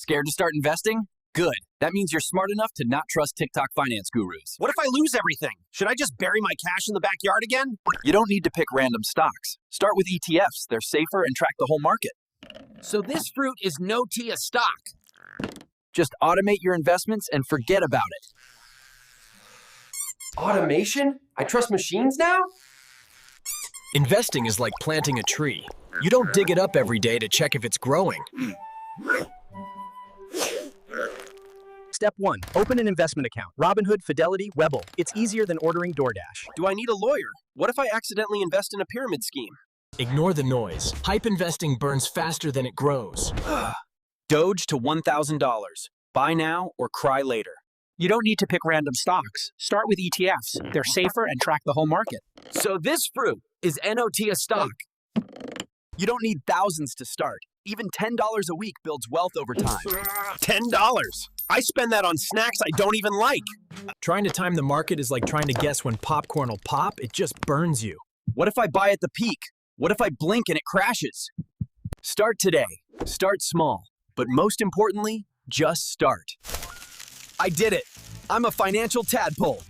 Scared to start investing? Good. That means you're smart enough to not trust TikTok finance gurus. What if I lose everything? Should I just bury my cash in the backyard again? You don't need to pick random stocks. Start with ETFs. They're safer and track the whole market. So this fruit is no-T a stock. Just automate your investments and forget about it. Automation? I trust machines now? Investing is like planting a tree. You don't dig it up every day to check if it's growing. Step 1. Open an investment account. Robinhood, Fidelity, Webull. It's easier than ordering DoorDash. Do I need a lawyer? What if I accidentally invest in a pyramid scheme? Ignore the noise. Hype investing burns faster than it grows. Doge to $1,000. Buy now or cry later. You don't need to pick random stocks. Start with ETFs. They're safer and track the whole market. So this fruit is no-T a stock. You don't need thousands to start. Even $10 a week builds wealth over time. $10? I spend that on snacks I don't even like. Trying to time the market is like trying to guess when popcorn will pop. It just burns you. What if I buy at the peak? What if I blink and it crashes? Start today. Start small. But most importantly, just start. I did it. I'm a financial tadpole.